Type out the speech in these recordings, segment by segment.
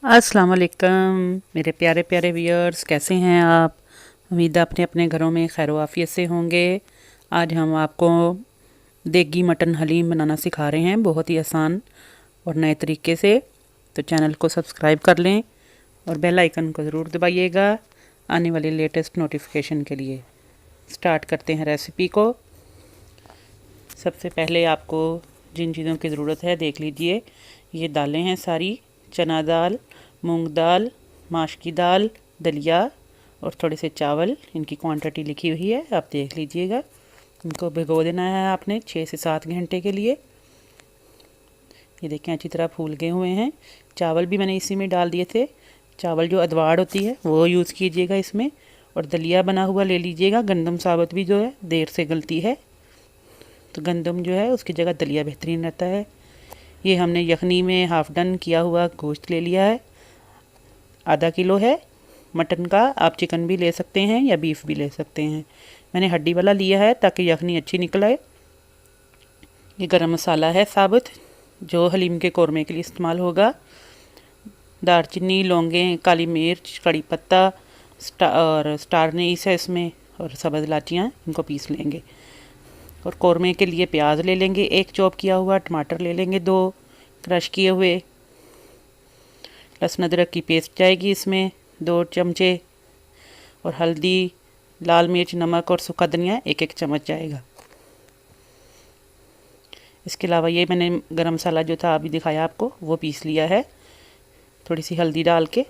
अस्सलाम वालेकुम मेरे प्यारे प्यारे व्यूअर्स, कैसे हैं आप। उम्मीद है अपने अपने घरों में खैर आफियत से होंगे। आज हम आपको देगी मटन हलीम बनाना सिखा रहे हैं, बहुत ही आसान और नए तरीके से। तो चैनल को सब्सक्राइब कर लें और बेल आइकन को ज़रूर दबाइएगा आने वाली लेटेस्ट नोटिफिकेशन के लिए। स्टार्ट करते हैं रेसिपी को। सबसे पहले आपको जिन चीज़ों की ज़रूरत है देख लीजिए। ये दालें हैं सारी, चना दाल, मूंग दाल, माश की दाल, दलिया और थोड़े से चावल। इनकी क्वांटिटी लिखी हुई है, आप देख लीजिएगा। इनको भिगो देना है आपने 6 से 7 घंटे के लिए। ये देखें अच्छी तरह फूल गए हुए हैं। चावल भी मैंने इसी में डाल दिए थे। चावल जो अदवाड़ होती है वो यूज़ कीजिएगा इसमें। और दलिया बना हुआ ले लीजिएगा। गंदम साबुत भी जो है देर से गलती है, तो गंदम जो है उसकी जगह दलिया बेहतरीन रहता है। ये हमने यखनी में हाफ़ डन किया हुआ गोश्त ले लिया है, आधा किलो है मटन का। आप चिकन भी ले सकते हैं या बीफ भी ले सकते हैं। मैंने हड्डी वाला लिया है ताकि यखनी अच्छी निकल आए। ये गरम मसाला है साबुत, जो हलीम के कौरमे के लिए इस्तेमाल होगा। दालचीनी, लौंगें, काली मिर्च, कड़ी पत्ता और स्टार अनीस है इसमें, और सब्ज़ इलायचियाँ, इनको पीस लेंगे। और कौरमे के लिए प्याज ले लेंगे 1 चॉप किया हुआ, टमाटर ले लेंगे 2 क्रश किए हुए, लहसुन अदरक की पेस्ट जाएगी इसमें 2 चमचे, और हल्दी, लाल मिर्च, नमक और सूखा धनिया 1-1 चम्मच जाएगा। इसके अलावा ये मैंने गरम मसाला जो था अभी दिखाया आपको वो पीस लिया है। थोड़ी सी हल्दी डाल के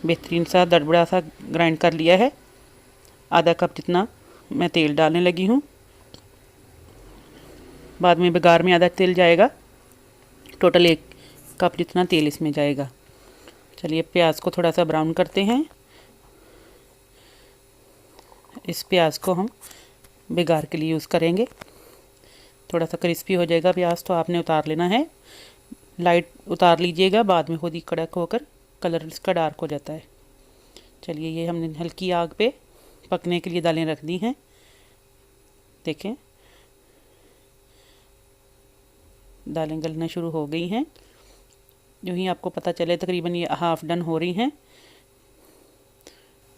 बेहतरीन सा दरबड़ा सा ग्राइंड कर लिया है। आधा कप जितना मैं तेल डालने लगी हूँ। बाद में बघार में आधा तेल जाएगा। टोटल 1 कप जितना तेल इसमें जाएगा। चलिए प्याज को थोड़ा सा ब्राउन करते हैं। इस प्याज को हम बघार के लिए यूज़ करेंगे। थोड़ा सा क्रिस्पी हो जाएगा प्याज तो आपने उतार लेना है। लाइट उतार लीजिएगा, बाद में खुद ही कड़क होकर कलर इसका डार्क हो जाता है। चलिए ये हमने हल्की आग पे पकने के लिए दालें रख दी हैं। देखें दालें गलना शुरू हो गई हैं। जो ही आपको पता चले तकरीबन ये हाफ़ डन हो रही हैं,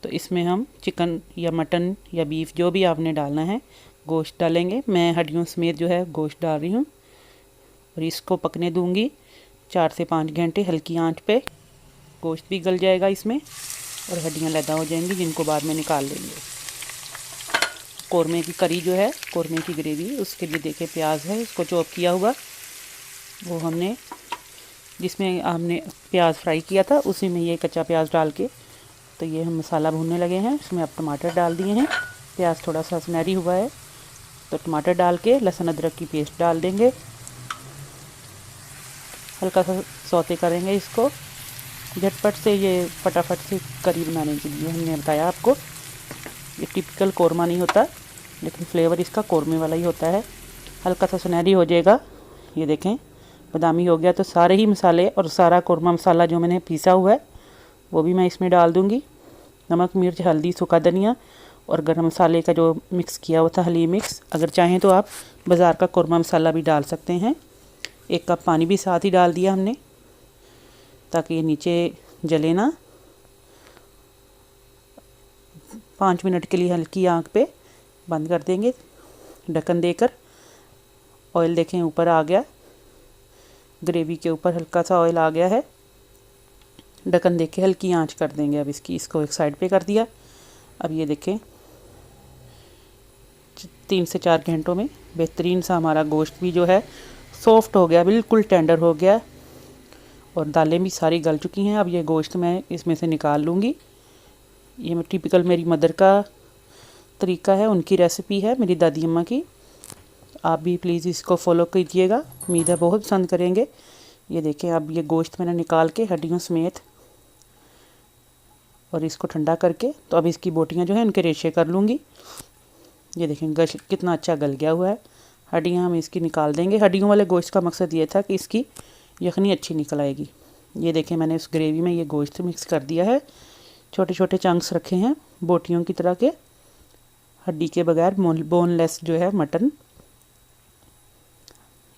तो इसमें हम चिकन या मटन या बीफ जो भी आपने डालना है गोश्त डालेंगे। मैं हड्डियों समेत जो है गोश्त डाल रही हूँ और इसको पकने दूंगी 4 से 5 घंटे हल्की आंच पे। गोश्त भी गल जाएगा इसमें और हड्डियाँ लैदा हो जाएंगी, जिनको बाद में निकाल लेंगे। कौरमे की करी जो है, कौरमे की ग्रेवी, उसके लिए देखें प्याज है उसको चॉप किया हुआ, वो हमने जिसमें हमने प्याज फ्राई किया था उसी में ये कच्चा प्याज डाल के, तो ये हम मसाला भूनने लगे हैं। इसमें अब टमाटर डाल दिए हैं। प्याज थोड़ा सा सुनहरी हुआ है तो टमाटर डाल के लहसुन अदरक की पेस्ट डाल देंगे। हल्का सा सौते करेंगे इसको। झटपट से ये फटाफट से करी बनाने के लिए हमने बताया आपको। ये टिपिकल कौरमा नहीं होता, लेकिन फ्लेवर इसका कौरमे वाला ही होता है। हल्का सा सुनहरी हो जाएगा, ये देखें बादामी हो गया, तो सारे ही मसाले और सारा कौरमा मसाला जो मैंने पीसा हुआ है वो भी मैं इसमें डाल दूँगी। नमक, मिर्च, हल्दी, सूखा धनिया और गरम मसाले का जो मिक्स किया हुआ था हलीम मिक्स। अगर चाहें तो आप बाज़ार का कौरमा मसाला भी डाल सकते हैं। 1 कप पानी भी साथ ही डाल दिया हमने ताकि ये नीचे जले ना। 5 मिनट के लिए हल्की आंच पे बंद कर देंगे ढक्कन देकर। ऑयल देखें ऊपर आ गया, ग्रेवी के ऊपर हल्का सा ऑयल आ गया है। ढक्कन देख के हल्की आंच कर देंगे अब इसको एक साइड पे कर दिया। अब ये देखें 3 से 4 घंटों में बेहतरीन सा हमारा गोश्त भी जो है सॉफ्ट हो गया, बिल्कुल टेंडर हो गया, और दालें भी सारी गल चुकी हैं। अब ये गोश्त मैं इसमें से निकाल लूँगी। ये मैं टिपिकल मेरी मदर का तरीका है, उनकी रेसिपी है, मेरी दादी अम्मा की। आप भी प्लीज़ इसको फॉलो कीजिएगा, उम्मीद है बहुत पसंद करेंगे। ये देखें अब ये गोश्त मैंने निकाल के हड्डियों समेत और इसको ठंडा करके, तो अब इसकी बोटियां जो है इनके रेशे कर लूँगी। ये देखें कितना अच्छा गल गया हुआ है। हड्डियां हम इसकी निकाल देंगे। हड्डियों वाले गोश्त का मकसद ये था कि इसकी यखनी अच्छी निकल आएगी। ये देखें मैंने उस ग्रेवी में ये गोश्त मिक्स कर दिया है। छोटे छोटे चंक्स रखे हैं बोटियों की तरह के, हड्डी के बगैर बोनलेस जो है मटन।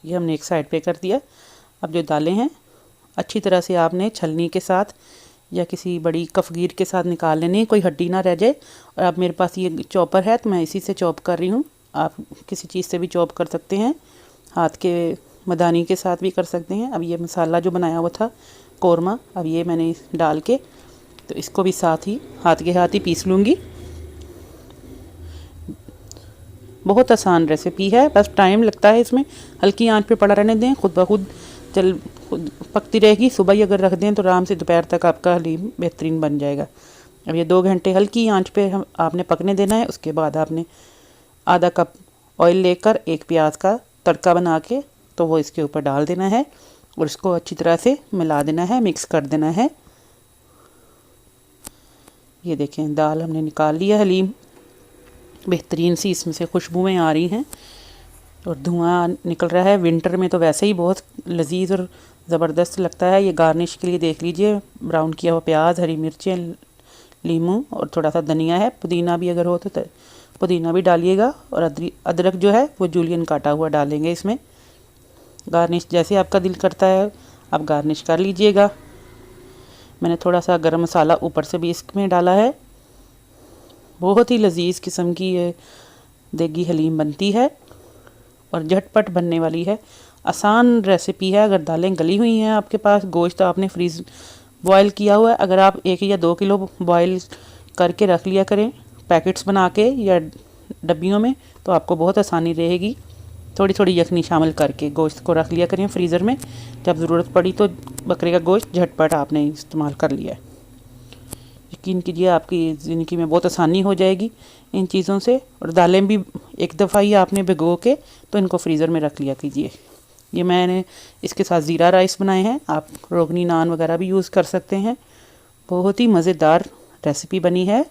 ये हमने एक साइड पे कर दिया। अब जो दालें हैं अच्छी तरह से आपने छलनी के साथ या किसी बड़ी कफगीर के साथ निकाल लेनी, कोई हड्डी ना रह जाए। और अब मेरे पास ये चॉपर है तो मैं इसी से चॉप कर रही हूँ। आप किसी चीज़ से भी चॉप कर सकते हैं, हाथ के मदानी के साथ भी कर सकते हैं। अब ये मसाला जो बनाया हुआ था कौरमा, अब ये मैंने डाल के तो इसको भी साथ ही हाथ के हाथ ही पीस लूँगी। बहुत आसान रेसिपी है, बस टाइम लगता है इसमें। हल्की आंच पे पड़ा रहने दें, खुद ब खुद खुद पकती रहेगी। सुबह ही अगर रख दें तो आराम से दोपहर तक आपका हलीम बेहतरीन बन जाएगा। अब ये 2 घंटे हल्की आंच पे आपने पकने देना है। उसके बाद आपने आधा कप ऑयल लेकर एक प्याज का तड़का बना के तो वो इसके ऊपर डाल देना है और इसको अच्छी तरह से मिला देना है, मिक्स कर देना है। ये देखें दाल हमने निकाल लिया हलीम, बेहतरीन सी इसमें से खुशबुएं आ रही हैं और धुआं निकल रहा है। विंटर में तो वैसे ही बहुत लजीज और ज़बरदस्त लगता है। ये गार्निश के लिए देख लीजिए, ब्राउन किया हुआ प्याज, हरी मिर्चें, लीमू और थोड़ा सा धनिया है। पुदीना भी अगर हो तो पुदीना भी डालिएगा और अदरक जो है वो जूलियन काटा हुआ डालेंगे इसमें। गार्निश जैसे आपका दिल करता है आप गार्निश कर लीजिएगा। मैंने थोड़ा सा गरम मसाला ऊपर से भी इसमें डाला है। बहुत ही लजीज किस्म की ये देगी हलीम बनती है और झटपट बनने वाली है। आसान रेसिपी है। अगर दालें गली हुई हैं आपके पास, गोश्त आपने फ्रीज बॉयल किया हुआ है, अगर आप 1 या 2 किलो बॉयल करके रख लिया करें पैकेट्स बना के या डब्बियों में, तो आपको बहुत आसानी रहेगी। थोड़ी थोड़ी यखनी शामिल करके गोश्त को रख लिया करें फ्रीज़र में, जब ज़रूरत पड़ी तो बकरे का गोश्त झटपट आपने इस्तेमाल कर लिया है। यकीन कीजिए आपकी ज़िंदगी में बहुत आसानी हो जाएगी इन चीज़ों से। और दालें भी एक दफ़ा ही आपने भिगो के तो इनको फ्रीज़र में रख लिया कीजिए। ये मैंने इसके साथ ज़ीरा राइस बनाए हैं, आप रोगनी नान वगैरह भी यूज़ कर सकते हैं। बहुत ही मज़ेदार रेसिपी बनी है।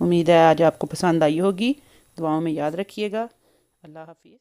उम्मीद है आज आपको पसंद आई होगी। दुआओं में याद रखिएगा। अल्लाह हाफिज़।